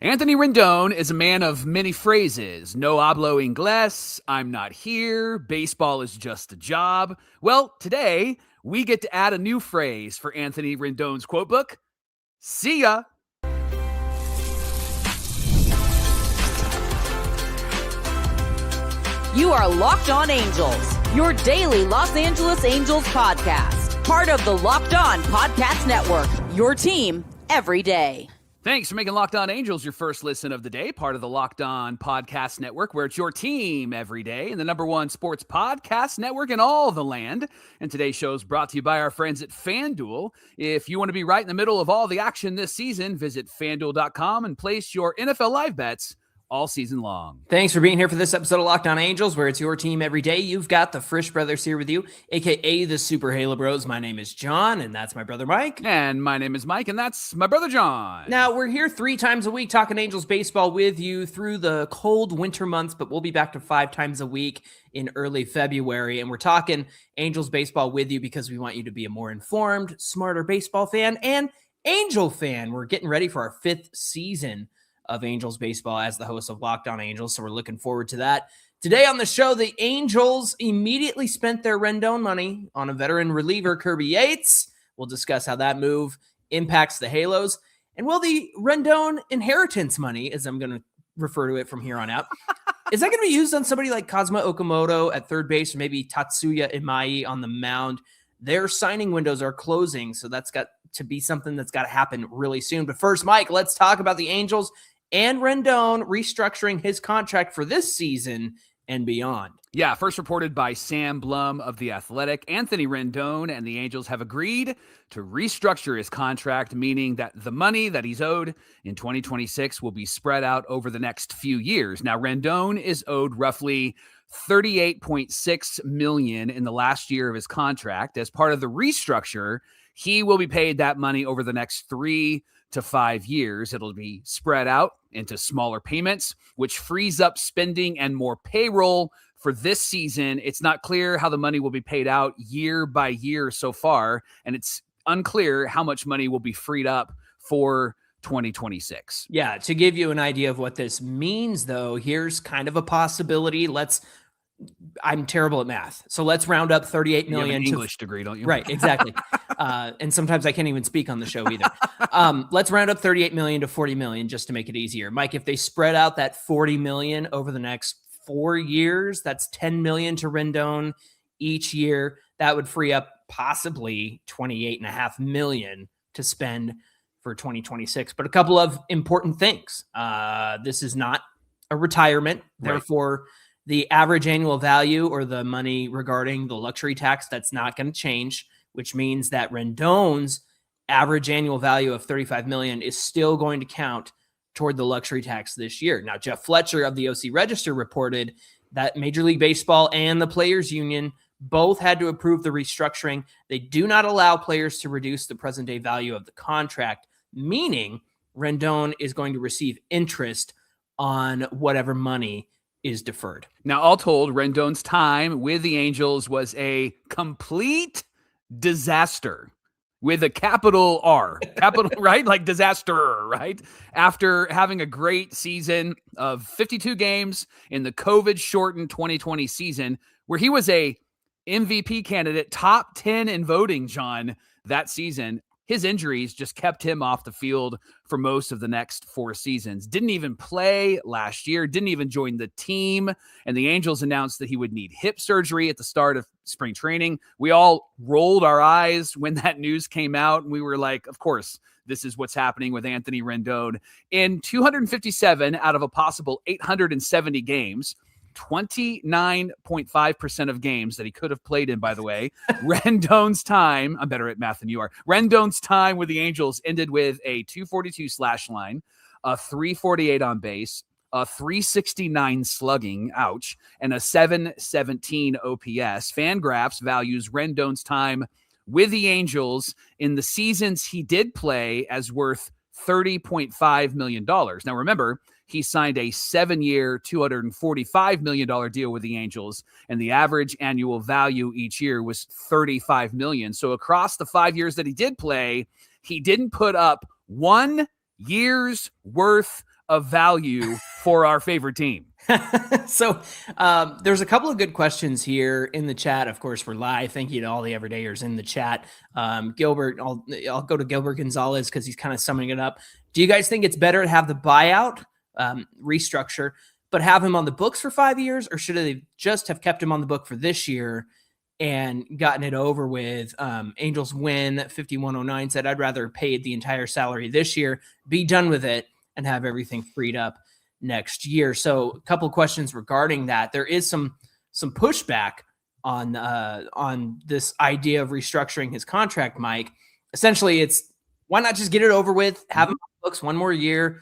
Anthony Rendon is a man of many phrases. No hablo inglés, I'm not here, baseball is just a job. Well, today we get to add a new phrase for Anthony Rendon's quote book. See ya. You are Locked On Angels, your daily Los Angeles Angels podcast. Part of the Locked On Podcast Network, your team every day. Thanks for making Locked On Angels your first listen of the day, part of the Locked On Podcast Network, where it's your team every day and the #1 sports podcast network in all the land. And today's show is brought to you by our friends at FanDuel. If you want to be right in the middle of all the action this season, visit FanDuel.com and place your NFL live bets all season long. Thanks for being here for this episode of Locked On Angels, where it's your team every day. You've got the Frisch brothers here with you, a.k.a. the Super Halo Bros. My name is Jon, and that's my brother Mike. And my name is Mike, and that's my brother Jon. Now, we're here 3 times a week talking Angels baseball with you through the cold winter months, but we'll be back to 5 times a week in early February. And we're talking Angels baseball with you because we want you to be a more informed, smarter baseball fan and Angel fan. We're getting ready for our 5th season of Angels baseball as the host of Locked On Angels, so we're looking forward to that. Today on the show, the Angels immediately spent their Rendon money on a veteran reliever, Kirby Yates. We'll discuss how that move impacts the Halos. And will the Rendon inheritance money, as I'm going to refer to it from here on out, is that going to be used on somebody like Kazuma Okamoto at third base or maybe Tatsuya Imai on the mound? Their signing windows are closing, so that's got to be something that's got to happen really soon. But first, Mike, let's talk about the Angels and Rendon restructuring his contract for this season and beyond. Yeah, first reported by Sam Blum of The Athletic. Anthony Rendon and the Angels have agreed to restructure his contract, meaning that the money that he's owed in 2026 will be spread out over the next few years. Now, Rendon is owed roughly $38.6 million in the last year of his contract. As part of the restructure, he will be paid that money over the next 3 to 5 years. It'll be spread out into smaller payments, which frees up spending and more payroll for this season. It's not clear how the money will be paid out year by year so far, and it's unclear how much money will be freed up for 2026. Yeah, to give you an idea of what this means, though, here's kind of a possibility. I'm terrible at math, so let's round up 38 million. You have an English degree, don't you? Right, exactly. And sometimes I can't even speak on the show either. Let's round up 38 million to 40 million just to make it easier. Mike, if they spread out that 40 million over the next 4 years, that's 10 million to Rendon each year. That would free up possibly 28.5 million to spend for 2026. But a couple of important things. This is not a retirement. Right. Therefore, the average annual value or the money regarding the luxury tax, that's not going to change, which means that Rendon's average annual value of $35 million is still going to count toward the luxury tax this year. Now, Jeff Fletcher of the OC Register reported that Major League Baseball and the Players Union both had to approve the restructuring. They do not allow players to reduce the present day value of the contract, meaning Rendon is going to receive interest on whatever money is deferred. Now, all told, Rendon's time with the Angels was a complete disaster with a capital R, capital, right? Like disaster, right? After having a great season of 52 games in the COVID-shortened 2020 season, where he was a MVP candidate, top 10 in voting, Jon, that season, his injuries just kept him off the field for most of the next 4 seasons. Didn't even play last year, didn't even join the team. And the Angels announced that he would need hip surgery at the start of spring training. We all rolled our eyes when that news came out. And we were like, of course, this is what's happening with Anthony Rendon. In 257 out of a possible 870 games, 29.5% of games that he could have played in, by the way, Rendon's time, I'm better at math than you are, Rendon's time with the Angels ended with a 242 slash line, a 348 on base, a 369 slugging, ouch, and a 717 OPS. Fangraphs values Rendon's time with the Angels in the seasons he did play as worth $30.5 million. Now, remember, he signed a 7-year, $245 million deal with the Angels, and the average annual value each year was $35 million. So across the 5 years that he did play, he didn't put up 1 year's worth of value for our favorite team. So there's a couple of good questions here in the chat. Of course, we're live. Thank you to all the everydayers in the chat. Gilbert, I'll go to Gilbert Gonzalez because he's kind of summing it up. Do you guys think it's better to have the buyout restructure, but have him on the books for 5 years, or should they just have kept him on the book for this year and gotten it over with? Angels Win 5109 said, I'd rather pay the entire salary this year, be done with it, and have everything freed up next year. So a couple of questions regarding that. There is some pushback on this idea of restructuring his contract, Mike. Essentially, it's why not just get it over with, have him on the books one more year,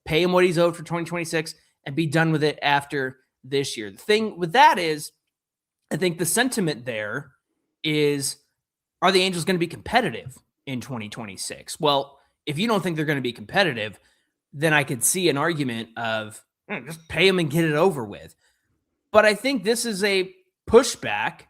pay him what he's owed for 2026, and be done with it after this year. The thing with that is, I think the sentiment there is, are the Angels going to be competitive in 2026? Well, if you don't think they're going to be competitive, then I could see an argument of just pay them and get it over with. But I think this is a pushback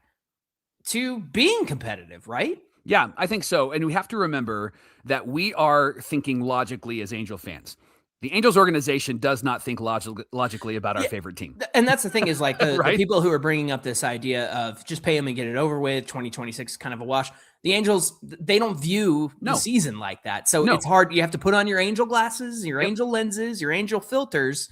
to being competitive, right? Yeah, I think so. And we have to remember that we are thinking logically as Angel fans. The Angels organization does not think logically about our favorite team. And that's the thing is like the, right? the people who are bringing up this idea of just pay them and get it over with, 2026 is kind of a wash. The Angels, they don't view the season like that. So it's hard. You have to put on your Angel glasses, your Angel lenses, your Angel filters,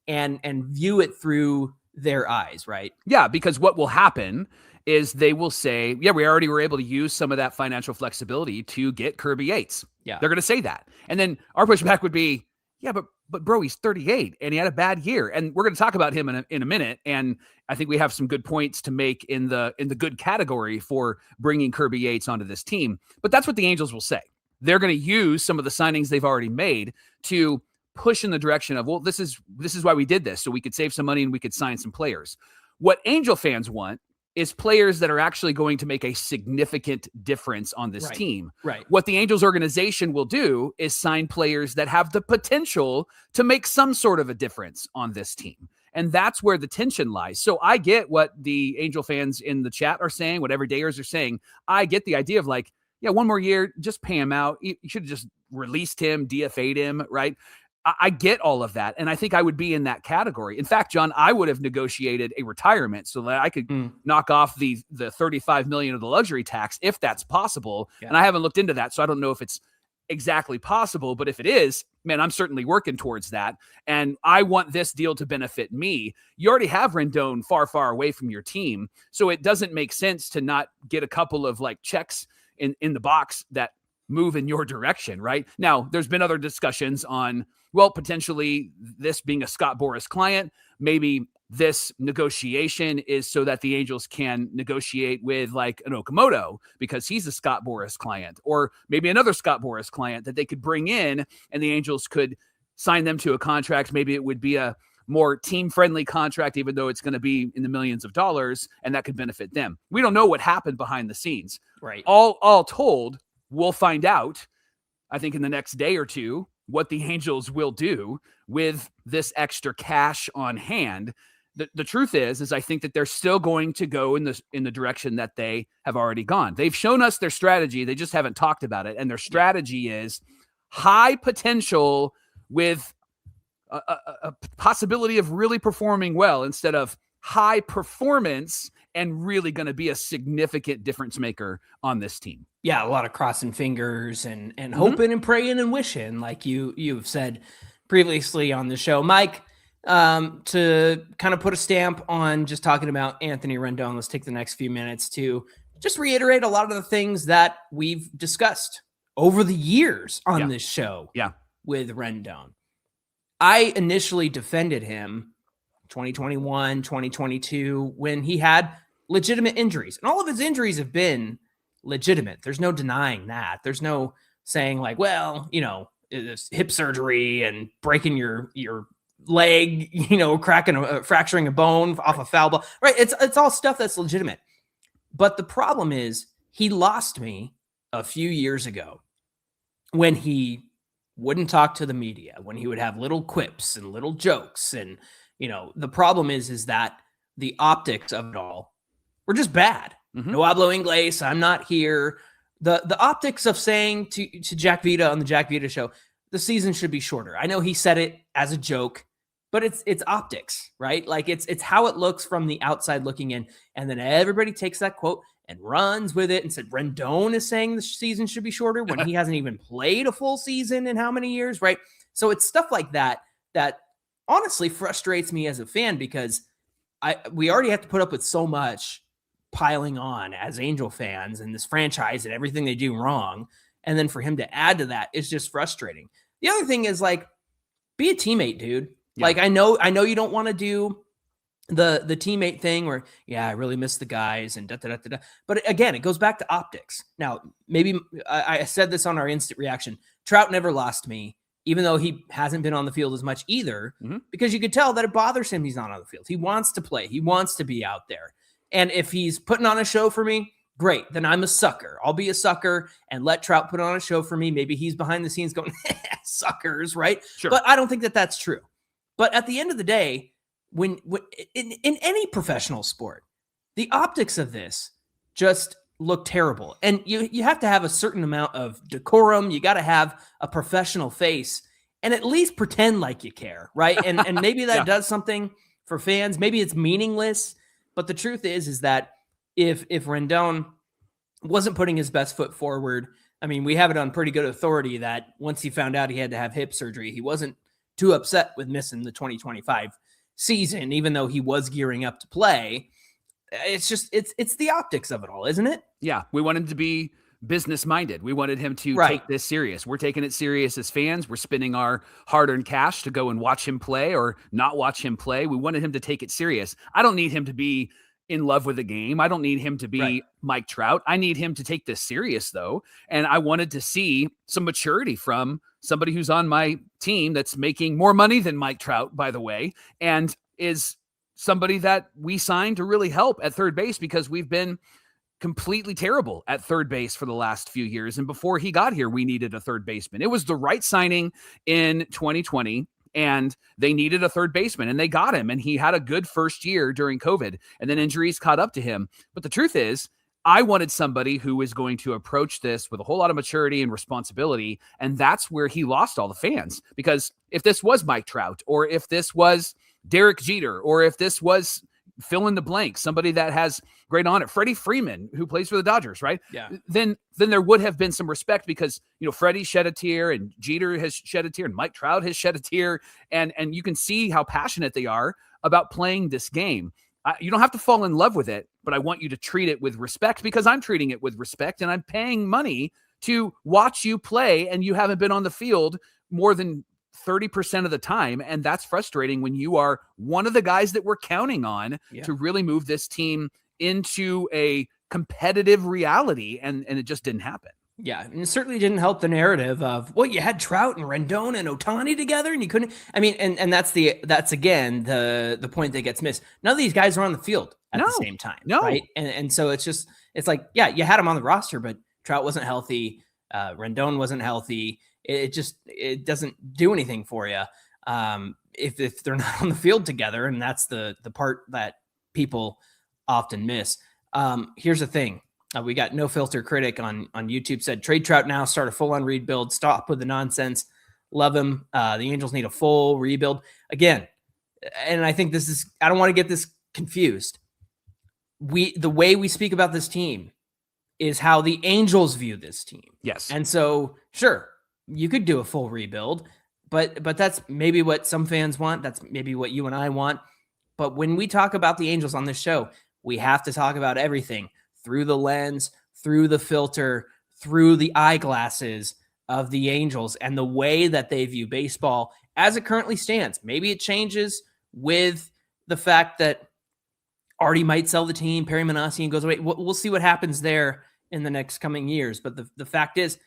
and view it through their eyes, right? Yeah, because what will happen is they will say, yeah, we already were able to use some of that financial flexibility to get Kirby Yates. Yeah. They're going to say that. And then our pushback would be, yeah, but bro, he's 38 and he had a bad year. And we're going to talk about him in a minute. And I think we have some good points to make in the good category for bringing Kirby Yates onto this team. But that's what the Angels will say. They're going to use some of the signings they've already made to push in the direction of, well, this is why we did this, so we could save some money and we could sign some players. What Angel fans want is players that are actually going to make a significant difference on this team. Right. What the Angels organization will do is sign players that have the potential to make some sort of a difference on this team. And that's where the tension lies. So I get what the Angel fans in the chat are saying, what everydayers are saying. I get the idea of like, yeah, one more year, just pay him out. You should have just released him, DFA'd him, right? I get all of that. And I think I would be in that category. In fact, John, I would have negotiated a retirement so that I could knock off the $35 million of the luxury tax, if that's possible. Yeah. And I haven't looked into that, so I don't know if it's exactly possible. But if it is, man, I'm certainly working towards that. And I want this deal to benefit me. You already have Rendon far, far away from your team. So it doesn't make sense to not get a couple of like checks in the box that move in your direction, right? Now, there's been other discussions on, well, potentially this being a Scott Boras client, maybe this negotiation is so that the Angels can negotiate with like an Okamoto because he's a Scott Boras client, or maybe another Scott Boras client that they could bring in and the Angels could sign them to a contract. Maybe it would be a more team-friendly contract, even though it's going to be in the millions of dollars, and that could benefit them. We don't know what happened behind the scenes. Right. All told, we'll find out, I think, in the next day or two, what the Angels will do with this extra cash on hand. The truth is I think that they're still going to go in the direction that they have already gone. They've shown us their strategy. They just haven't talked about it. And their strategy is high potential with a possibility of really performing well, instead of high performance and really going to be a significant difference maker on this team. Yeah, a lot of crossing fingers and hoping and praying and wishing, like you've said previously on the show. Mike, to kind of put a stamp on just talking about Anthony Rendon, let's take the next few minutes to just reiterate a lot of the things that we've discussed over the years on this show with Rendon. I initially defended him 2021, 2022, when he had legitimate injuries. And all of his injuries have been legitimate. There's no denying that. There's no saying like, well, it's hip surgery and breaking your leg, fracturing a bone off a foul ball. Right. It's all stuff that's legitimate. But the problem is he lost me a few years ago when he wouldn't talk to the media, when he would have little quips and little jokes. And, the problem is that the optics of it all were just bad. Mm-hmm. No hablo inglés. I'm not here. The optics of saying to Jack Vita on the Jack Vita show, the season should be shorter. I know he said it as a joke, but it's optics, right? Like it's how it looks from the outside looking in. And then everybody takes that quote and runs with it and said, Rendon is saying the season should be shorter when he hasn't even played a full season in how many years, right? So it's stuff like that honestly frustrates me as a fan, because we already have to put up with so much piling on as Angel fans and this franchise and everything they do wrong. And then for him to add to that is just frustrating. The other thing is, like, be a teammate, dude. Yeah. Like, I know you don't want to do the teammate thing where, yeah, I really miss the guys and da-da-da-da-da. But again, it goes back to optics. Now, maybe I said this on our instant reaction. Trout never lost me, even though he hasn't been on the field as much either, because you could tell that it bothers him he's not on the field. He wants to play. He wants to be out there. And if he's putting on a show for me, great. Then I'm a sucker. I'll be a sucker and let Trout put on a show for me. Maybe he's behind the scenes going, suckers, right? Sure. But I don't think that that's true. But at the end of the day, when in any professional sport, the optics of this just look terrible. And you have to have a certain amount of decorum. You got to have a professional face and at least pretend like you care, right? And maybe that does something for fans. Maybe it's meaningless. But the truth is that if Rendon wasn't putting his best foot forward, I mean, we have it on pretty good authority that once he found out he had to have hip surgery, he wasn't too upset with missing the 2025 season, even though he was gearing up to play. It's just, it's the optics of it all, isn't it? Yeah. We want him to be business minded. We wanted him to take this serious. We're taking it serious as fans. We're spending our hard-earned cash to go and watch him play or not watch him play. We wanted him to take it serious. I don't need him to be in love with the game. I don't need him to be Mike Trout. I need him to take this serious, though. And I wanted to see some maturity from somebody who's on my team that's making more money than Mike Trout, by the way, and is somebody that we signed to really help at third base, because we've been completely terrible at third base for the last few years. And before he got here, we needed a third baseman. It was the right signing in 2020. And they needed a third baseman, and they got him. And he had a good first year during COVID, and then injuries caught up to him. But the truth is, I wanted somebody who was going to approach this with a whole lot of maturity and responsibility. And that's where he lost all the fans. Because if this was Mike Trout, or if this was Derek Jeter, or if this was fill in the blank, somebody that has great on it, Freddie Freeman, who plays for the Dodgers, right? Yeah. Then there would have been some respect, because, you know, Freddie shed a tear and Jeter has shed a tear and Mike Trout has shed a tear. And you can see how passionate they are about playing this game. You don't have to fall in love with it, but I want you to treat it with respect, because I'm treating it with respect and I'm paying money to watch you play, and you haven't been on the field more than 30% of the time. And that's frustrating when you are one of the guys that we're counting on to really move this team into a competitive reality. And it just didn't happen. Yeah. And it certainly didn't help the narrative of, well, you had Trout and Rendon and Ohtani together and you couldn't, I mean, and that's again, the point that gets missed. None of these guys are on the field at the same time. Right. And so it's like, yeah, you had them on the roster, but Trout wasn't healthy. Rendon wasn't healthy. It doesn't do anything for you if they're not on the field together. And that's the part that people often miss. Here's the thing. We got No Filter Critic on YouTube said, trade Trout now, start a full-on rebuild, stop with the nonsense. Love him. The Angels need a full rebuild. Again, and I think I don't want to get this confused. The way we speak about this team is how the Angels view this team. Yes. And so, sure, you could do a full rebuild, but that's maybe what some fans want. That's maybe what you and I want. But when we talk about the Angels on this show, we have to talk about everything through the lens, through the filter, through the eyeglasses of the Angels and the way that they view baseball as it currently stands. Maybe it changes with the fact that Arte might sell the team, Perry Minasian goes away. We'll see what happens there in the next coming years. But the fact is,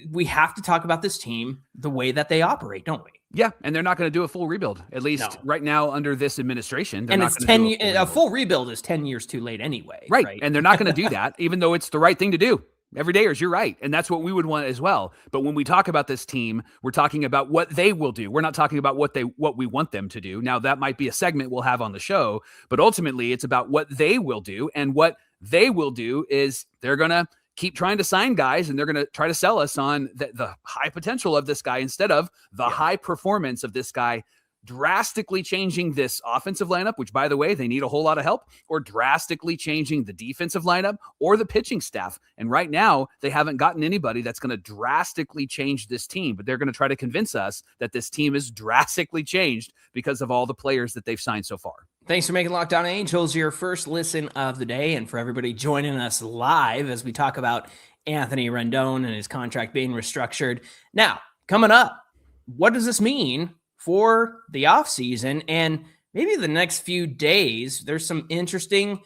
we have to talk about this team the way that they operate, don't we? Yeah, and they're not going to do a full rebuild, at least right now under this administration. And it's 10 years. A full rebuild is 10 years too late anyway. Right. And they're not going to do that, even though it's the right thing to do. Everydayers, you're right. And that's what we would want as well. But when we talk about this team, we're talking about what they will do. We're not talking about what we want them to do. Now, that might be a segment we'll have on the show, but ultimately it's about what they will do. And what they will do is they're going to keep trying to sign guys, and they're going to try to sell us on the high potential of this guy instead of the high performance of this guy, drastically changing this offensive lineup, which, by the way, they need a whole lot of help, or drastically changing the defensive lineup or the pitching staff. And right now, they haven't gotten anybody that's going to drastically change this team, but they're going to try to convince us that this team is drastically changed because of all the players that they've signed so far. Thanks for making Locked On Angels your first listen of the day, and for everybody joining us live as we talk about Anthony Rendon and his contract being restructured. Now, coming up, what does this mean for the offseason and maybe the next few days? There's some interesting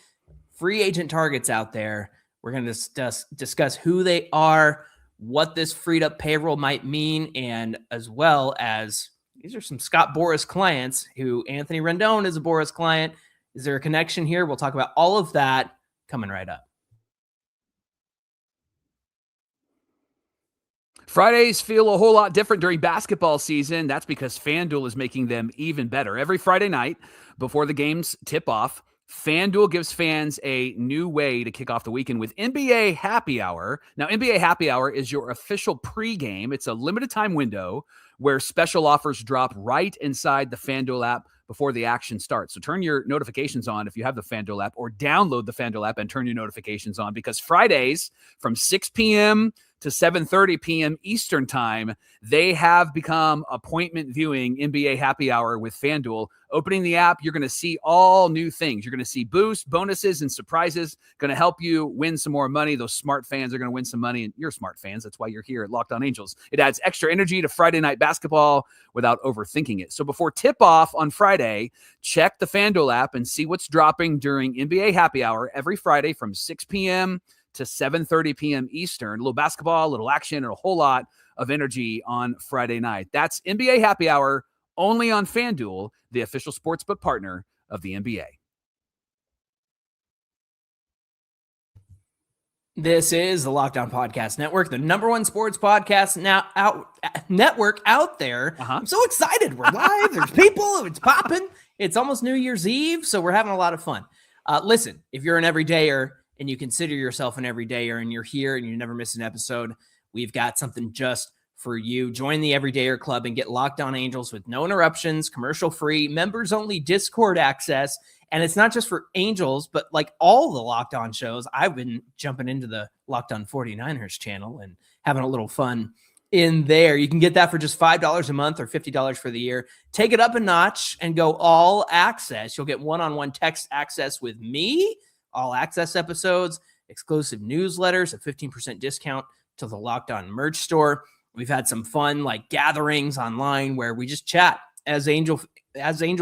free agent targets out there. We're going to discuss who they are, what this freed up payroll might mean, and as well as these are some Scott Boras clients who Anthony Rendon is a Boras client. Is there a connection here? We'll talk about all of that coming right up. Fridays feel a whole lot different during basketball season. That's because FanDuel is making them even better. Every Friday night before the games tip off, FanDuel gives fans a new way to kick off the weekend with NBA Happy Hour. Now, NBA Happy Hour is your official pregame. It's a limited time window where special offers drop right inside the FanDuel app before the action starts. So turn your notifications on if you have the FanDuel app, or download the FanDuel app and turn your notifications on, because Fridays from 6 p.m. to 7:30 p.m. Eastern time, they have become appointment viewing NBA Happy Hour with FanDuel. Opening the app, you're going to see all new things. You're going to see boosts, bonuses, and surprises. Going to help you win some more money. Those smart fans are going to win some money, and you're smart fans. That's why you're here at Locked On Angels. It adds extra energy to Friday night basketball without overthinking it. So before tip-off on Friday, check the FanDuel app and see what's dropping during NBA Happy Hour every Friday from 6 p.m. to 7:30 p.m. Eastern. A little basketball, a little action, and a whole lot of energy on Friday night. That's NBA Happy Hour only on FanDuel, the official sportsbook partner of the NBA. This is the Locked On Podcast Network, the number one sports podcast network out there. I'm so excited. We're live. There's people. It's popping. It's almost New Year's Eve, so we're having a lot of fun. Listen, if you're an everydayer and you consider yourself an everydayer and you're here and you never miss an episode, we've got something just for you. Join the Everydayer Club and get Locked On Angels with no interruptions, commercial-free, members-only Discord access. And it's not just for Angels, but like all the Locked On shows. I've been jumping into the Locked On 49ers channel and having a little fun in there. You can get that for just $5 a month or $50 for the year. Take it up a notch and go all access. You'll get one-on-one text access with me, all access episodes, exclusive newsletters, a 15% discount to the Locked On merch store. We've had some fun like gatherings online where we just chat as Angel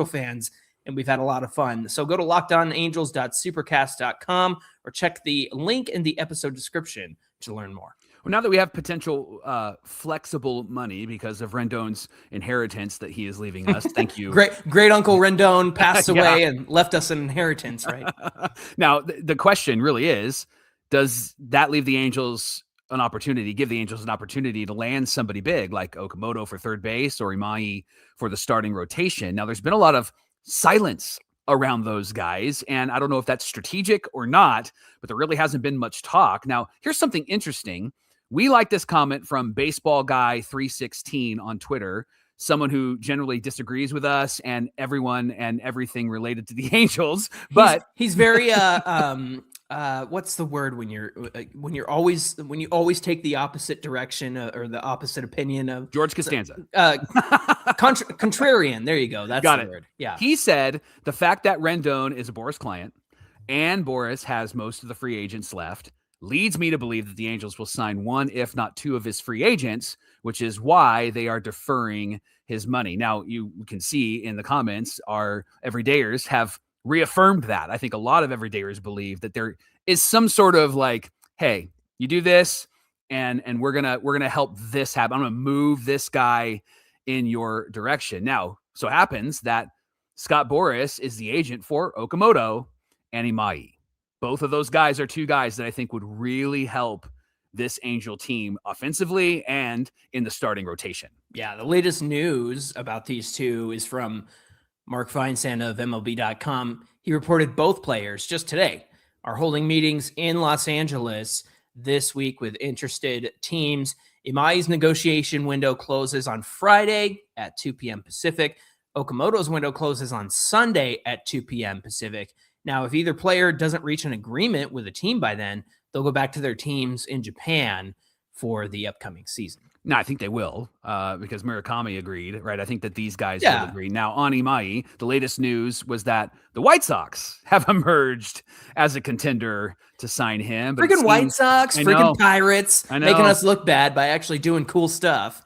fans, and we've had a lot of fun. So go to lockedonangels.supercast.com or check the link in the episode description to learn more. Well, now that we have potential flexible money because of Rendon's inheritance that he is leaving us, thank you. Great Uncle Rendon passed away and left us an inheritance, right? Now, the question really is, does that leave the Angels an opportunity, give the Angels an opportunity to land somebody big like Okamoto for third base or Imai for the starting rotation? Now, there's been a lot of silence around those guys, and I don't know if that's strategic or not, but there really hasn't been much talk. Now, here's something interesting. We like this comment from Baseball Guy 316 on Twitter, someone who generally disagrees with us and everyone and everything related to the Angels, but he's very what's the word when you always take the opposite direction or the opposite opinion of George Costanza. Contrarian. There you go. That's Got the it. word. Yeah. He said the fact that Rendon is a Boras client and Boras has most of the free agents left leads me to believe that the Angels will sign one, if not two, of his free agents, which is why they are deferring his money. Now, you can see in the comments, our everydayers have reaffirmed that. I think a lot of everydayers believe that there is some sort of like, hey, you do this and we're gonna help this happen. I'm gonna move this guy in your direction. Now, so happens that Scott Boras is the agent for Okamoto and Imai. Both of those guys are two guys that I think would really help this Angel team offensively and in the starting rotation. Yeah, the latest news about these two is from Mark Feinsand of MLB.com. He reported both players just today are holding meetings in Los Angeles. this week with interested teams. Imai's negotiation window closes on Friday at 2 p.m. Pacific. Okamoto's window closes on Sunday at 2 p.m. Pacific. Now, if either player doesn't reach an agreement with a team by then, they'll go back to their teams in Japan for the upcoming season. No, I think they will because Murakami agreed, right? I think that these guys will agree. Now, on Imai, the latest news was that the White Sox have emerged as a contender to sign him. Freaking White Sox, freaking Pirates, making us look bad by actually doing cool stuff.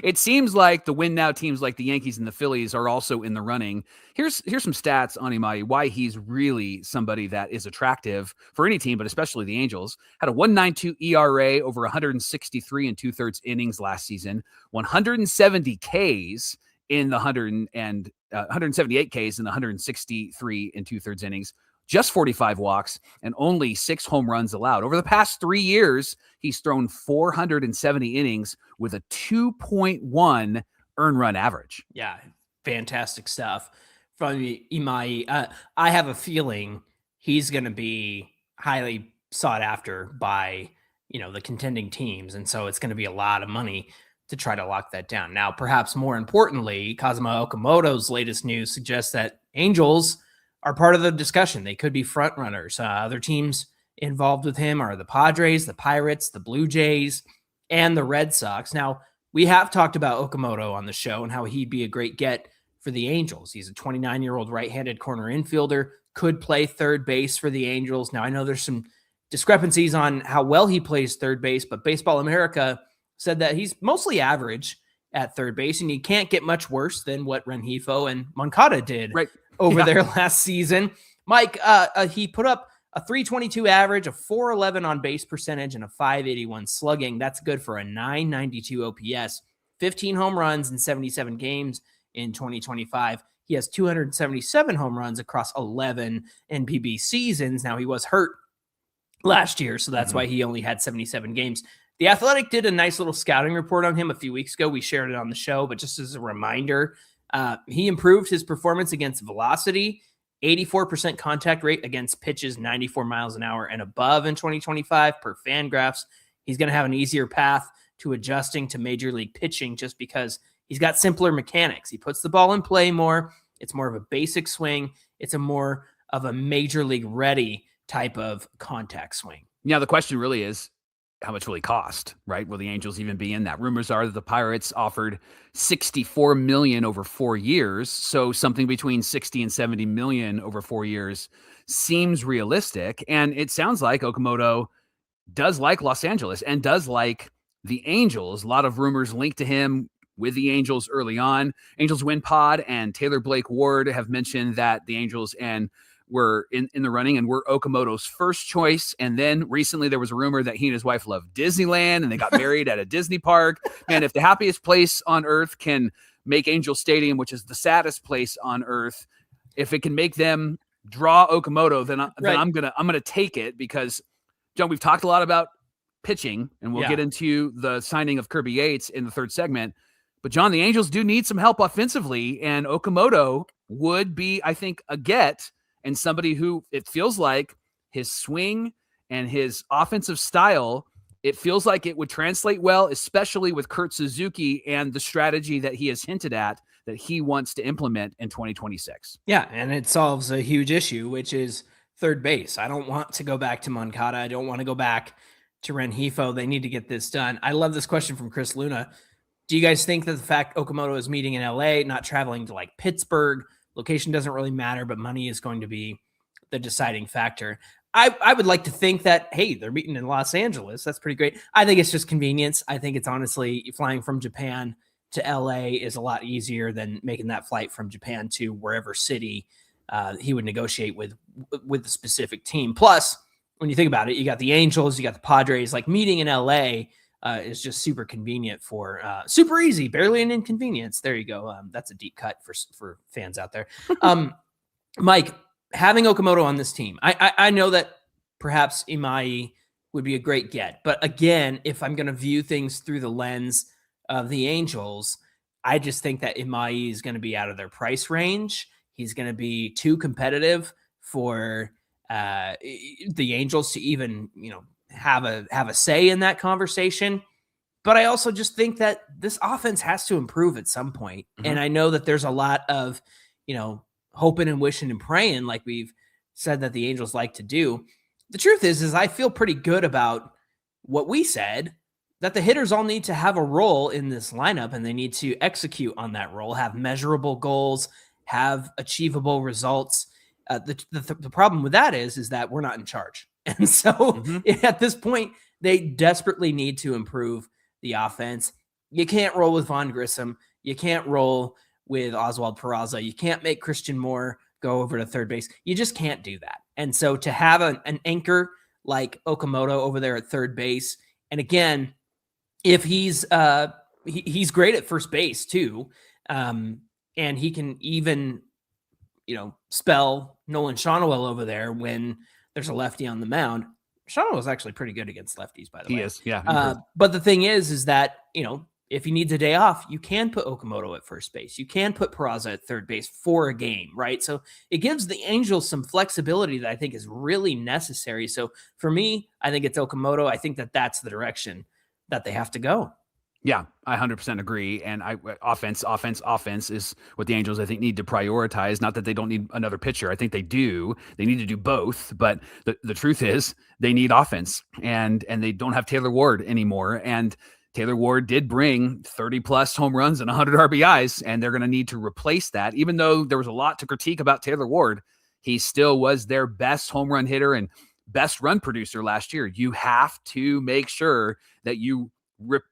It seems like the win now teams like the Yankees and the Phillies are also in the running. Here's some stats on Imai, why he's really somebody that is attractive for any team, but especially the Angels. Had a 1.92 ERA over 163 and 2/3 innings last season, 170 Ks in the 178 Ks in the 163 and 2/3 innings, just 45 walks, and only 6 home runs allowed. Over the past 3 years, he's thrown 470 innings with a 2.1 earned run average. Yeah, fantastic stuff from Imai. I have a feeling he's going to be highly sought after by, the contending teams. And so it's going to be a lot of money to try to lock that down. Now, perhaps more importantly, Kazuma Okamoto's latest news suggests that Angels are part of the discussion. They could be front runners. Other teams involved with him are the Padres, the Pirates, the Blue Jays, and the Red Sox. Now, we have talked about Okamoto on the show and how he'd be a great get for the Angels. He's a 29-year-old right-handed corner infielder, could play third base for the Angels. Now, I know there's some discrepancies on how well he plays third base, but Baseball America said that he's mostly average at third base, and he can't get much worse than what Rengifo and Moncada did over there last season. Mike, he put up a 322 average, a 411 on base percentage, and a 581 slugging. That's good for a 992 OPS, 15 home runs in 77 games in 2025. He has 277 home runs across 11 NPB seasons. Now, he was hurt last year, so that's why he only had 77 games. The Athletic did a nice little scouting report on him a few weeks ago. We shared it on the show, but just as a reminder, he improved his performance against velocity, 84% contact rate against pitches 94 miles an hour and above in 2025 per Fangraphs. He's going to have an easier path to adjusting to major league pitching just because he's got simpler mechanics. He puts the ball in play more. It's more of a basic swing. It's a more of a major league ready type of contact swing. Now, the question really is, how much will he cost, right? Will the Angels even be in that? Rumors are that the Pirates offered $64 million over 4 years. So something between 60 and 70 million over 4 years seems realistic. And it sounds like Okamoto does like Los Angeles and does like the Angels. A lot of rumors linked to him with the Angels early on. Angels Win Pod and Taylor Blake Ward have mentioned that the Angels were in the running and were Okamoto's first choice. And then recently there was a rumor that he and his wife loved Disneyland and they got married at a Disney park. Man, if the happiest place on earth can make Angel Stadium, which is the saddest place on earth, if it can make them draw Okamoto, then I'm gonna take it because, John, we've talked a lot about pitching and we'll get into the signing of Kirby Yates in the third segment. But John, the Angels do need some help offensively, and Okamoto would be, I think, a get. And somebody who it feels like his swing and his offensive style, it feels like it would translate well, especially with Kurt Suzuki and the strategy that he has hinted at that he wants to implement in 2026. Yeah, and it solves a huge issue, which is third base. I don't want to go back to Moncada. I don't want to go back to Rengifo. They need to get this done. I love this question from Chris Luna. Do you guys think that the fact Okamoto is meeting in LA, not traveling to like Pittsburgh, location doesn't really matter, but money is going to be the deciding factor? I would like to think that, hey, they're meeting in Los Angeles. That's pretty great. I think it's just convenience. I think it's honestly flying from Japan to LA is a lot easier than making that flight from Japan to wherever city he would negotiate with the specific team. Plus, when you think about it, you got the Angels, you got the Padres. Like meeting in LA is just super convenient for super easy, barely an inconvenience. There you go. That's a deep cut for fans out there. Mike, having Okamoto on this team, I know that perhaps Imai would be a great get, but again, if I'm going to view things through the lens of the Angels, I just think that Imai is going to be out of their price range. He's going to be too competitive for the Angels to even, have a say in that conversation. But I also just think that this offense has to improve at some point. And I know that there's a lot of, hoping and wishing and praying, like we've said that the Angels like to do. The truth is I feel pretty good about what we said, that the hitters all need to have a role in this lineup, and they need to execute on that role, have measurable goals, have achievable results. The problem with that is that we're not in charge. And so at this point, they desperately need to improve the offense. You can't roll with Von Grissom. You can't roll with Oswald Peraza. You can't make Christian Moore go over to third base. You just can't do that. And so to have an anchor like Okamoto over there at third base, and again, if he's great at first base too, and he can even spell Nolan Shonowell over there when there's a lefty on the mound. Shonowell is actually pretty good against lefties, by the way. He is, yeah. But the thing is that if he needs a day off, you can put Okamoto at first base. You can put Peraza at third base for a game, right? So it gives the Angels some flexibility that I think is really necessary. So for me, I think it's Okamoto. I think that that's the direction that they have to go. Yeah, I 100% agree. And offense is what the Angels, I think, need to prioritize. Not that they don't need another pitcher. I think they do. They need to do both. But the truth is they need offense. And they don't have Taylor Ward anymore. And Taylor Ward did bring 30-plus home runs and 100 RBIs, and they're going to need to replace that. Even though there was a lot to critique about Taylor Ward, he still was their best home run hitter and best run producer last year. You have to make sure that you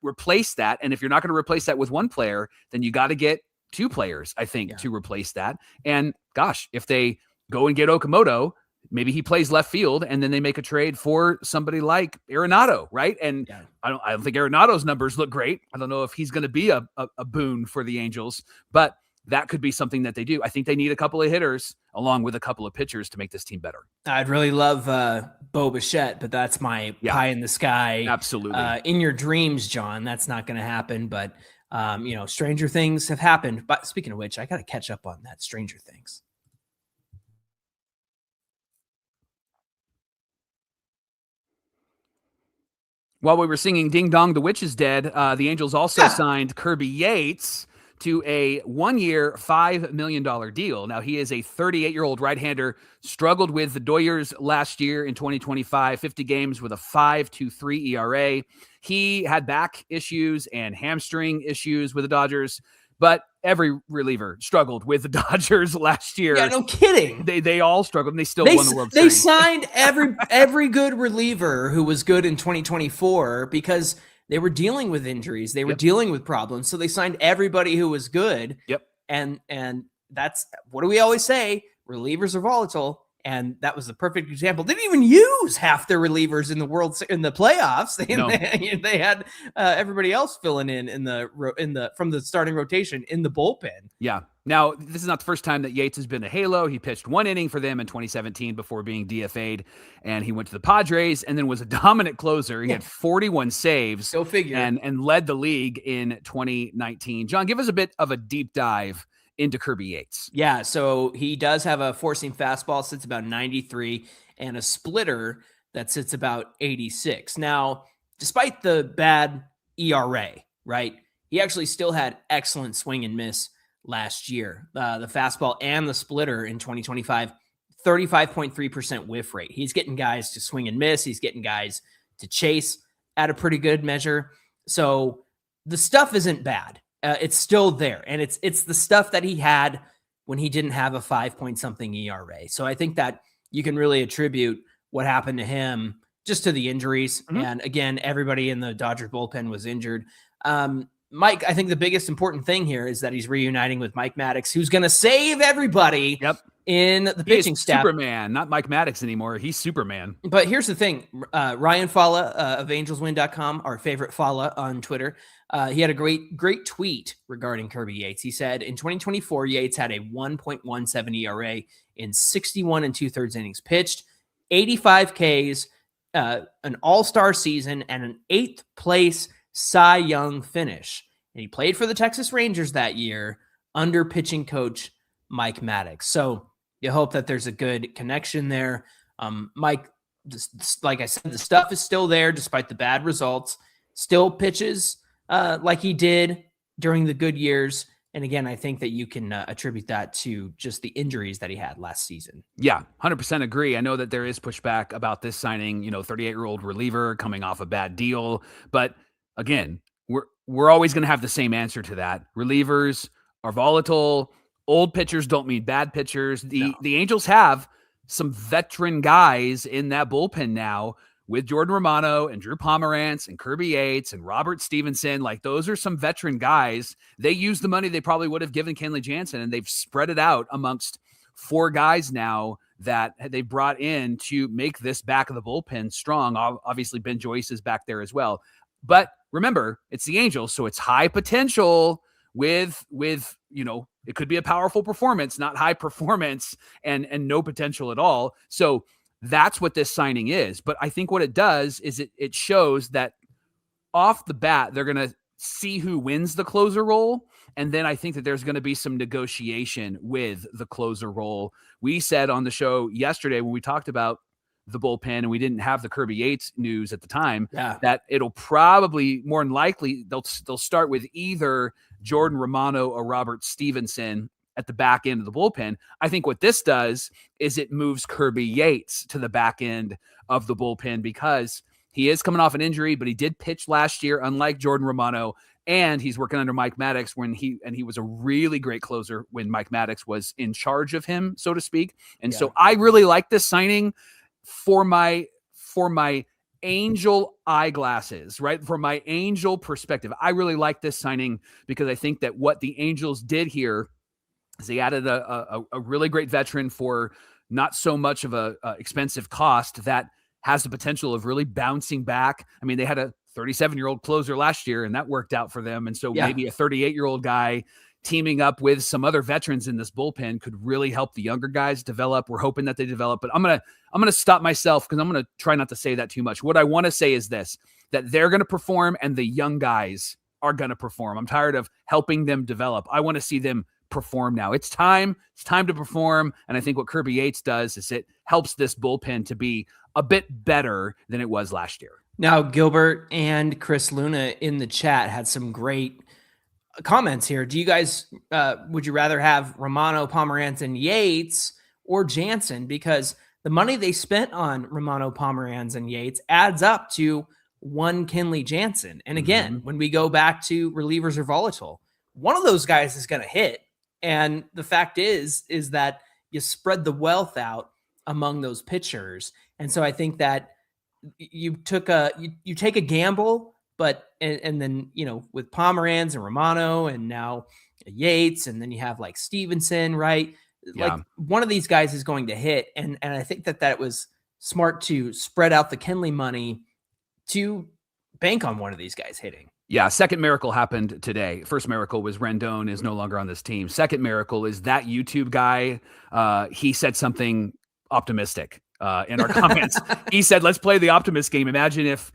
replace that. And if you're not going to replace that with one player, then you got to get two players, I think, to replace that. And gosh, if they go and get Okamoto, maybe he plays left field and then they make a trade for somebody like Arenado, right? And I don't think Arenado's numbers look great. I don't know if he's going to be a boon for the Angels, but that could be something that they do. I think they need a couple of hitters along with a couple of pitchers to make this team better. I'd really love Bo Bichette, but that's my pie in the sky. Absolutely. In your dreams, John, that's not going to happen. But, stranger things have happened. But speaking of which, I got to catch up on that Stranger Things. While we were singing Ding Dong, the Witch is Dead, the Angels also signed Kirby Yates to a 1-year, $5 million deal. Now, he is a 38-year-old right-hander, struggled with the Doyers last year in 2025, 50 games with a 5.23 ERA. He had back issues and hamstring issues with the Dodgers, but every reliever struggled with the Dodgers last year. Yeah, no kidding. They all struggled, and they still won the World Series. They signed every good reliever who was good in 2024 because they were dealing with injuries. They were dealing with problems. So they signed everybody who was good. Yep. And that's, what do we always say? Relievers are volatile. And that was the perfect example. They didn't even use half their relievers in the playoffs. They had everybody else filling in from the starting rotation in the bullpen. Yeah. Now, this is not the first time that Yates has been a halo. He pitched 1 inning for them in 2017 before being DFA'd, and he went to the Padres and then was a dominant closer. He had 41 saves. Go figure. And led the league in 2019. John, give us a bit of a deep dive into Kirby Yates. Yeah, so he does have a four-seam fastball, sits about 93, and a splitter that sits about 86. Now, despite the bad ERA, right, he actually still had excellent swing and miss last year. The fastball and the splitter in 2025, 35.3% whiff rate. He's getting guys to swing and miss. He's getting guys to chase at a pretty good measure. So the stuff isn't bad. It's still there, and it's the stuff that he had when he didn't have a 5-point-something ERA. So I think that you can really attribute what happened to him just to the injuries. Mm-hmm. And again, everybody in the Dodgers bullpen was injured. Mike, I think the biggest important thing here is that he's reuniting with Mike Maddox, who's going to save everybody in the pitching staff. Superman, not Mike Maddox anymore. He's Superman. But here's the thing. Ryan Falla of AngelsWin.com, our favorite Falla on Twitter, he had a great tweet regarding Kirby Yates. He said, in 2024, Yates had a 1.17 ERA in 61 2/3 innings pitched, 85 Ks, an all-star season, and an 8th place Cy Young finish. And he played for the Texas Rangers that year under pitching coach Mike Maddox. So you hope that there's a good connection there. Mike, like I said, the stuff is still there despite the bad results. Still pitches like he did during the good years. And again, I think that you can attribute that to just the injuries that he had last season. Yeah, 100% agree. I know that there is pushback about this signing, 38-year-old reliever coming off a bad deal. But again, we're always going to have the same answer to that. Relievers are volatile. Old pitchers don't mean bad pitchers. The Angels have some veteran guys in that bullpen now with Jordan Romano and Drew Pomerantz and Kirby Yates and Robert Stevenson. Like, those are some veteran guys. They use the money they probably would have given Kenley Jansen, and they've spread it out amongst 4 guys now that they brought in to make this back of the bullpen strong. Obviously, Ben Joyce is back there as well. But remember, it's the Angels, so it's high potential with it could be a powerful performance, not high performance and no potential at all. So that's what this signing is. But I think what it does is it shows that off the bat, they're going to see who wins the closer role. And then I think that there's going to be some negotiation with the closer role. We said on the show yesterday when we talked about the bullpen and we didn't have the Kirby Yates news at the time, that it'll probably more than likely they'll start with either Jordan Romano or Robert Stevenson at the back end of the bullpen. I think what this does is it moves Kirby Yates to the back end of the bullpen because he is coming off an injury, but he did pitch last year, unlike Jordan Romano, and he's working under Mike Maddox he was a really great closer when Mike Maddox was in charge of him, so to speak. And so I really like this signing for my Angel eyeglasses, right? From my Angel perspective, I really like this signing because I think that what the Angels did here is they added a really great veteran for not so much of a expensive cost that has the potential of really bouncing back. I mean, they had a 37-year-old closer last year, and that worked out for them. And so maybe a 38-year-old guy teaming up with some other veterans in this bullpen could really help the younger guys develop. We're hoping that they develop, but I'm going to stop myself because I'm going to try not to say that too much. What I want to say is this, that they're going to perform and the young guys are going to perform. I'm tired of helping them develop. I want to see them perform now. It's time to perform. And I think what Kirby Yates does is it helps this bullpen to be a bit better than it was last year. Now, Gilbert and Chris Luna in the chat had some great comments here. Do you guys, would you rather have Romano, Pomerantz, and Yates or Jansen? Because the money they spent on Romano, Pomerantz, and Yates adds up to one Kenley Jansen. And again, when we go back to relievers are volatile, one of those guys is going to hit. And the fact is that you spread the wealth out among those pitchers. And so I think that you take a gamble, but and then with Pomerantz and Romano and now Yates, and then you have like Stevenson, right? Like one of these guys is going to hit, and I think that was smart to spread out the Kenley money to bank on one of these guys hitting. Yeah, second miracle happened today. First miracle was Rendon is no longer on this team. Second miracle is that YouTube guy. He said something optimistic in our comments. He said, let's play the optimist game. Imagine if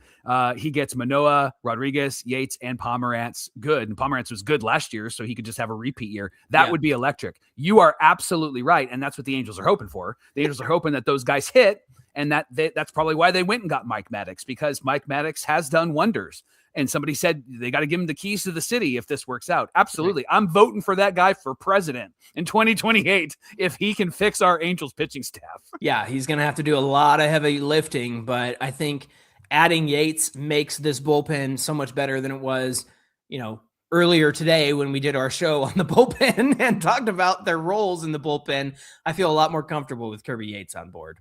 he gets Manoah, Rodriguez, Yates, and Pomerantz good. And Pomerantz was good last year, so he could just have a repeat year. That would be electric. You are absolutely right, and that's what the Angels are hoping for. The Angels are hoping that those guys hit, and that's probably why they went and got Mike Maddox, because Mike Maddox has done wonders. And somebody said they got to give him the keys to the city if this works out. Absolutely. I'm voting for that guy for president in 2028 if he can fix our Angels pitching staff. Yeah, he's going to have to do a lot of heavy lifting, but I think adding Yates makes this bullpen so much better than it was, earlier today when we did our show on the bullpen and talked about their roles in the bullpen. I feel a lot more comfortable with Kirby Yates on board.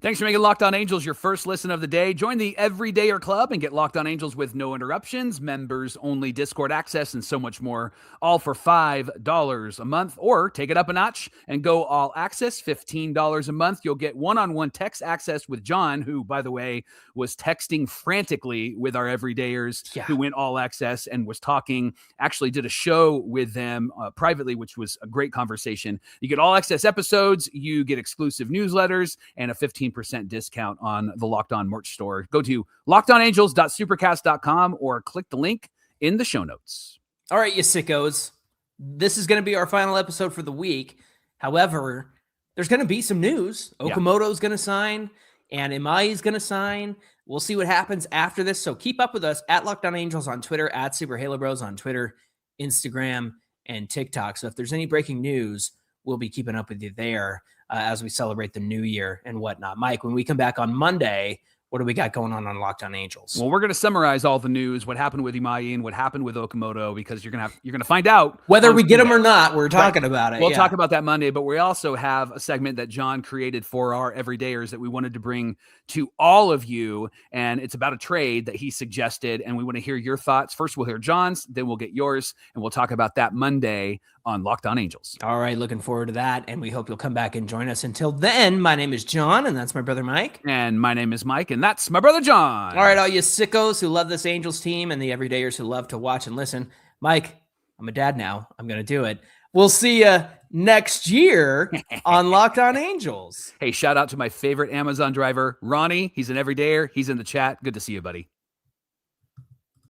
Thanks for making Locked On Angels your first listen of the day. Join the Everydayer Club and get Locked On Angels with no interruptions, members-only Discord access, and so much more, all for $5 a month. Or take it up a notch and go all access, $15 a month. You'll get one-on-one text access with John, who, by the way, was texting frantically with our Everydayers who went all access and was talking, actually did a show with them privately, which was a great conversation. You get all access episodes, you get exclusive newsletters, and a 15% discount on the Locked On merch store. Go to lockedonangels.supercast.com or click the link in the show notes. All right, you sickos. This is going to be our final episode for the week. However, there's going to be some news. Okamoto is going to sign. and Imai is going to sign. We'll see what happens after this. So keep up with us at Locked On Angels on Twitter, at Super Halo Bros on Twitter, Instagram, and TikTok. So if there's any breaking news, we'll be keeping up with you there as we celebrate the new year and whatnot. Mike, when we come back on Monday, what do we got going on Locked On Angels? Well, we're going to summarize all the news, what happened with Imai and what happened with Okamoto, because you're going to find out whether we get them or not. We're talking about it. We'll talk about that Monday, but we also have a segment that John created for our everydayers that we wanted to bring to all of you, and it's about a trade that he suggested, and we want to hear your thoughts. First, we'll hear John's, then we'll get yours, and we'll talk about that Monday on Locked On Angels. All right, looking forward to that, and we hope you'll come back and join us. Until then, my name is John, and that's my brother Mike. And my name is Mike, and that's my brother John. All right, all you sickos who love this Angels team and the everydayers who love to watch and listen. Mike, I'm a dad now. I'm going to do it. We'll see you next year on Locked On Angels. Hey, shout out to my favorite Amazon driver, Ronnie. He's an everydayer. He's in the chat. Good to see you, buddy.